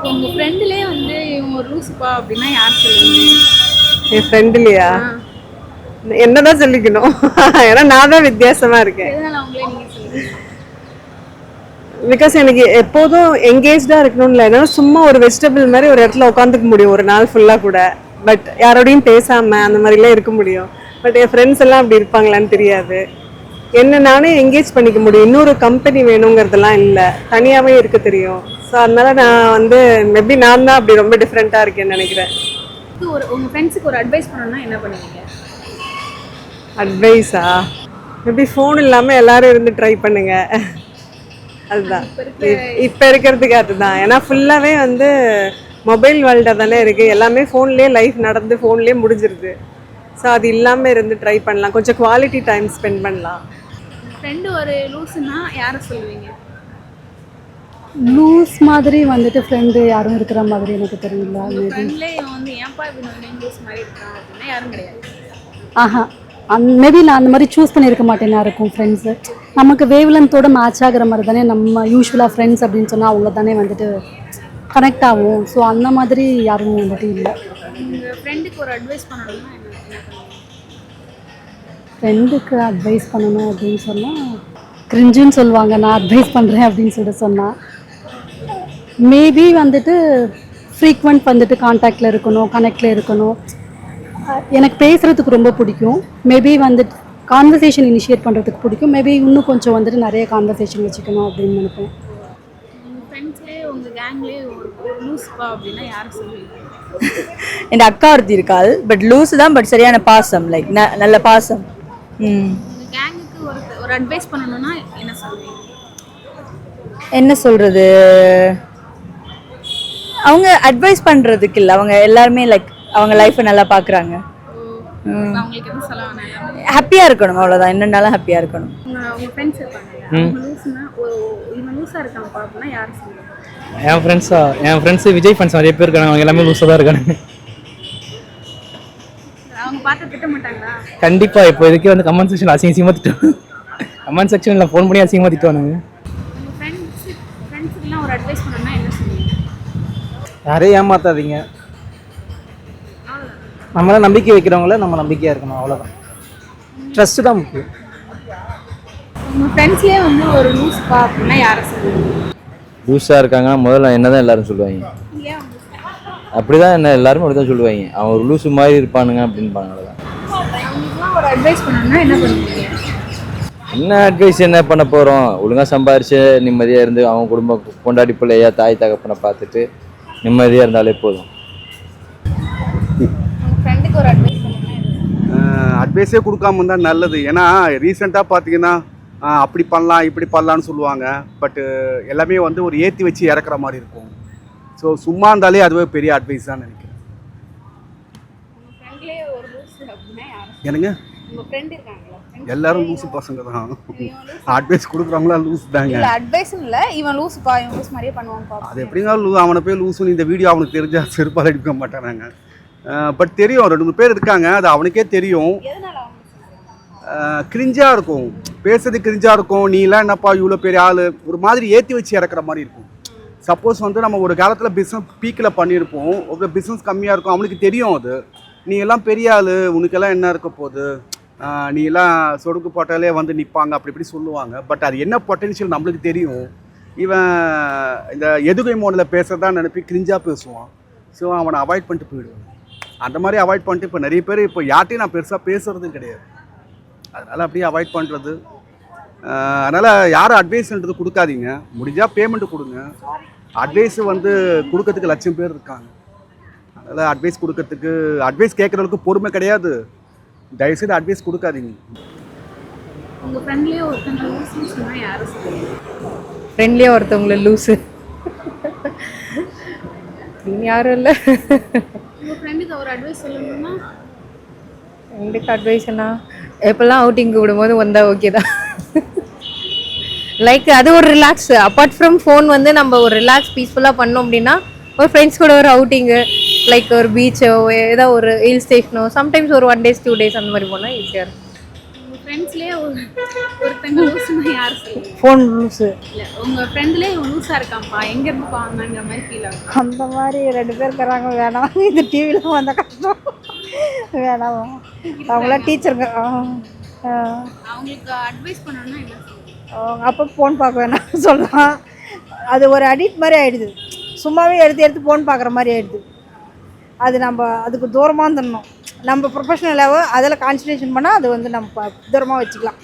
உங்க ஃப்ரெண்ட்லயே வந்து இவங்க ஒரு லூசுப்பா அப்படின்னா யார் சொல்லுவீங்க? என் ஃப்ரெண்ட்லையா? என்னதான் சொல்லிக்கணும். ஏன்னா நான் தான் வித்தியாசமா இருக்கேன். எதனால அவங்களே நீங்க சொல்லுங்க. பிகாஸ் எனக்கு எப்போதும் எங்கேஜ்டா இருக்கணும்னு இல்லை. ஏன்னா சும்மா ஒரு வெஜிடபிள் மாதிரி ஒரு இடத்துல உட்காந்துக்க முடியும் ஒரு நாள் ஃபுல்லா கூட. பட் யாரோடையும் பேசாம அந்த மாதிரிலாம் இருக்க முடியும். பட் என் ஃப்ரெண்ட்ஸ் எல்லாம் அப்படி இருப்பாங்களான்னு தெரியாது. என்ன நானே என்கேஜ் பண்ணிக்க முடியும். இன்னொரு கம்பெனி வேணுங்கிறதெல்லாம் இல்லை, தனியாவே இருக்க தெரியும். ஸோ அதனால நான் வந்து மேபி நான் தான் அப்படி ரொம்ப டிஃப்ரெண்ட்டாக இருக்கேன்னு நினைக்கிறேன். உங்க ஃப்ரெண்ட்ஸுக்கு ஒரு அட்வைஸ் பண்ணணும்னா என்ன பண்ணுவீங்க? அட்வைஸா? மேபி ஃபோன் இல்லாமல் எல்லாரும் இருந்து ட்ரை பண்ணுங்க. அதுதான் இப்போ இருக்கிறதுக்கு. அதுதான் ஏன்னா ஃபுல்லாகவே வந்து மொபைல் வேர்ல்டாக தானே இருக்குது. எல்லாமே ஃபோன்லேயே லைஃப் நடந்து ஃபோன்லேயே முடிஞ்சிருது. ஸோ அது இல்லாமல் இருந்து ட்ரை பண்ணலாம். கொஞ்சம் குவாலிட்டி டைம் ஸ்பெண்ட் பண்ணலாம். ஃப்ரெண்டு ஒரு லூசுன்னா யாரை சொல்லுவீங்க? லூஸ் மாதிரி வந்துட்டு ஃப்ரெண்டு யாரும் இருக்கிற மாதிரி எனக்கு தெரியல. ஃப்ரெண்ட்லே இவன் வந்து ஏன்பா இப்படி லூஸ் மாதிரி இருக்கான் அப்படின்னா யாரும் கிடையாது. ஆஹா, மேபி நான் அந்த மாதிரி சூஸ் பண்ணியிருக்க மாட்டேன் யாருக்கும் ஃப்ரெண்ட்ஸு. நமக்கு வேவ்லென்த்தோட மேட்ச் ஆகிற மாதிரி தானே நம்ம யூஸ்வலாக ஃப்ரெண்ட்ஸ் அப்படின்னு சொன்னால் அவங்க தானே வந்துட்டு கனெக்ட் ஆகும். ஸோ அந்த மாதிரி யாரும் வந்துட்டு இல்லை. உங்கள் ஃப்ரெண்டுக்கு ஒரு அட்வைஸ் பண்ணணும்னா என்ன பண்ணுவீங்க? ஃப்ரெண்டுக்கு அட்வைஸ் பண்ணணும் அப்படின்னு சொன்னால் கிரிஞ்சுன்னு சொல்லுவாங்க நான் அட்வைஸ் பண்ணுறேன் அப்படின்னு சொல்லிட்டு சொன்னால். மேபி வந்துட்டு ஃப்ரீக்வெண்ட் வந்துட்டு கான்டாக்டில் இருக்கணும், கனெக்டில் இருக்கணும். எனக்கு பேசுகிறதுக்கு ரொம்ப பிடிக்கும். மேபி வந்துட்டு கான்வர்சேஷன் இனிஷியேட் பண்ணுறதுக்கு பிடிக்கும். மேபி இன்னும் கொஞ்சம் வந்துட்டு நிறைய கான்வர்சேஷன் வச்சுக்கணும் அப்படின்னு நினைப்பேன். உங்கள் ஃப்ரெண்ட்ஸ்லேயே உங்கள் கேங்லேயே ஒரு லூஸ்ப்பா அப்படின்னா யாரை சொல்லுவீங்க? என் அக்கா ஒருத்தி இருக்காள். பட் லூஸு தான், பட் சரியான பாசம். லைக் நல்ல பாசம். உங்கள் கேங்குக்கு ஒரு அட்வைஸ் பண்ணணும்னா என்ன சொல்லுவீங்க? என்ன சொல்கிறது, அவங்க அட்வைஸ் பண்ணுறதுக்கு இல்லை, அவங்க எல்லாருமே லைக் அவங்க லைஃப்பை நல்லா பார்க்குறாங்க. அவங்களுக்கு எதுவும் சொல்ல வேணாம், ஹாப்பியாக இருக்கணும், அவ்வளோதான். என்னென்னாலும் ஹாப்பியாக இருக்கணும். உங்கள் ஃப்ரெண்ட்ஸ் இருப்பாங்க லூஸ்னா இவன் லூஸாக இருக்கான்ப்பா அப்படின்னா யார் சொல்லுவாங்க? என் ஃப்ரெண்ட்ஸு விஜய் ஃபேன்ஸ் நிறைய பேர் இருக்காங்க. அவங்க எல்லாமே லூஸாக தான் இருக்காங்க. அவங்க பார்த்து திட்ட மாட்டாங்களா? கண்டிப்பாக. இப்போ இதுக்கே வந்து கமெண்ட் செக்ஷன் அசிங்கமாக திட்டுவாங்க. கமெண்ட் செக்ஷனில் ஃபோன் பண்ணி அசிங்கமாக திட்டுவானுங்க. உங்கள் ஃப்ரெண்ட்ஸுக்கெல்லாம் ஒரு அட்வைஸ் பண்ணணும்னா என்ன சொல்லுவீங்க? யாரையும் ஏமாத்தாதீங்க. நம்மள நம்பிக்கை வைக்கிறவங்கள நம்ம நம்பிக்கையாக இருக்கணும், அவ்வளோதான். ட்ரஸ்ட்டு தான் முக்கியம். உங்கள் ஃப்ரெண்ட்ஸ்லேயே வந்து ஒரு லூஸ்ப்பா அப்படின்னா யாரை சொல்லுவீங்க? லூஸாக இருக்காங்கன்னா முதல்ல என்ன தான் எல்லாரும் சொல்லுவாங்க. அப்படி தான் என்ன எல்லாருமே அப்படி தான் சொல்லுவாங்க. அவன் ஒரு லூஸு மாதிரி இருப்பானுங்க அப்படின்பாங்க. அவ்வளோதான். அவங்களுக்குலாம் ஒரு அட்வைஸ் பண்ணணும்னா என்ன பண்ணுவீங்க? என்ன அட்வைஸ் என்ன பண்ண போகிறோம்? ஒழுங்காக சம்பாரிச்சு நிம்மதியாக இருந்து அவன் குடும்பம் கொண்டாடி பிள்ளையா தாய் தகப்பனை பார்த்துட்டு நிம்மதியாக இருந்தாலே போதும். ஃப்ரெண்டுக்கு ஒரு அட்வைஸ் பண்ணணும்னா அட்வைஸே கொடுக்காம இருந்தால் நல்லது. ஏன்னா ரீசெண்டாக பார்த்தீங்கன்னா அப்படி பண்ணலாம் இப்படி பண்ணலான்னு சொல்லுவாங்க. பட்டு எல்லாமே வந்து ஒரு ஏற்றி வச்சு இறக்குற மாதிரி இருக்கும். ஸோ சும்மா இருந்தாலே அதுவே பெரிய அட்வைஸ் தான் நினைக்கிறேன். என்னங்க, எல்லாரும் லூசு பசங்க தான். அட்வைஸ் கொடுக்குறவங்களா லூஸ் தாங்க. அட்வைஸ் இல்லை, இவன் லூசுப்பா, இவன் லூஸ் மாதிரியே பண்ணுவான். அது எப்படிங்க அவனை போய் லூசுன்னு இந்த வீடியோ அவனுக்கு தெரிஞ்சா செருப்பால் எடுக்க மாட்டானாங்க. பட் தெரியும், 2-3 பேர் இருக்காங்க, அது அவனுக்கே தெரியும். கிரிஞ்சாக இருக்கும், பேசுறது கிரிஞ்சாக இருக்கும். நீலாம் என்னப்பா இவ்வளோ பெரிய ஆள், ஒரு மாதிரி ஏற்றி வச்சு இறக்குற மாதிரி இருக்கும். சப்போஸ் வந்து நம்ம ஒரு காலத்தில் பிஸ்னஸ் பீக்கில் பண்ணியிருப்போம், ஒரு பிஸ்னஸ் கம்மியாக இருக்கும், அவனுக்கு தெரியும். அது நீ எல்லாம் பெரிய ஆள், உனக்கெல்லாம் என்ன இருக்க போகுது, நீ எல்லாம் சொடுக்கு போட்டாலே வந்து நிற்பாங்க, அப்படி இப்படி சொல்லுவாங்க. பட் அது என்ன பொட்டென்ஷியல் நம்மளுக்கு தெரியும். இவன் இந்த எதுகை மோனில் பேசுகிறதா நினைப்பி கிரிஞ்சாக பேசுவான். ஸோ அவனை அவாய்ட் பண்ணிட்டு போயிடுவான். அந்த மாதிரி அவாய்ட் பண்ணிட்டு இப்போ நிறைய பேர் இப்போ யார்ட்டையும் நான் பெருசாக பேசுகிறதும் கிடையாது. அதனால் அப்படியே அவாய்ட் பண்ணுறது. அதனால் யாரும் அட்வைஸ்ன்றது கொடுக்காதீங்க. முடிஞ்சால் பேமெண்ட்டு கொடுங்க. அட்வைஸு வந்து கொடுக்கறதுக்கு 1,00,000 பேர் இருக்காங்க. அதனால் அட்வைஸ் கொடுக்கறதுக்கு, அட்வைஸ் கேட்குறவங்களுக்கு பொறுமை கிடையாது. தயவுசெய்து அட்வைஸ் கொடுக்காதீங்க. உங்கள் ஃப்ரெண்ட்லேயே ஒருத்தங்க லூசுன்னு சொன்னால் யாரும் சொல்லுவீங்க? ஃப்ரெண்ட்லியாக ஒருத்தவங்கள லூஸு அப்படின்னு யாரும் இல்லை. உங்கள் ஃப்ரெண்டுக்கு ஒரு அட்வைஸ் சொல்லணும்னா? ஃப்ரெண்டுக்கு அட்வைஸ்னா எப்போல்லாம் அவுட்டிங் விடும்போது வந்தால் ஓகே தான். லைக் அது ஒரு ரிலாக்ஸ். அப்பார்ட் ஃப்ரம் ஃபோன் வந்து நம்ம ஒரு ரிலாக்ஸ் பீஸ்ஃபுல்லாக பண்ணோம் அப்படின்னா ஒரு ஃப்ரெண்ட்ஸ் கூட ஒரு அவுட்டிங்கு, லைக் ஒரு பீச்சோ ஏதோ ஒரு ஹில் ஸ்டேஷனோ, சம்டைம்ஸ் ஒரு 1 days 2 days அந்த மாதிரி போனால் ஈஸியாக இருக்கும். ஃப்ரெண்ட்ஸ்லேயே ஒருத்தங்க லூஸ்னா யார் சொல்லுங்க? Phone loose. இல்லை உங்கள் ஃப்ரெண்ட்லேயே இவன் லூஸாக இருக்கான்ப்பா எங்கேருந்து பாங்கங்கிற மாதிரி ஃபீல் ஆகும். அந்த மாதிரி 2 பேர் இருக்கிறாங்க. வேணாம், இந்த டிவியில் வந்த கஷ்டம் வேணாம். அவங்களாம் டீச்சருங்க. அவங்களுக்கு அட்வைஸ் பண்ணணும்னா என்ன சொல்லுங்க? அவங்க அப்போ ஃபோன் பார்க்க வேணாம் சொல்லலாம். அது ஒரு அடிக்ட் மாதிரி ஆகிடுது. சும்மாவே எடுத்து ஃபோன் பார்க்குற மாதிரி ஆகிடுது. அது நம்ம அதுக்கு தூரமாக தரணும். நம்ம ப்ரொஃபஷனலாக அதில் கான்சன்ட்ரேஷன் பண்ணால் அது வந்து நம்ம தூரமாக வச்சுக்கலாம்.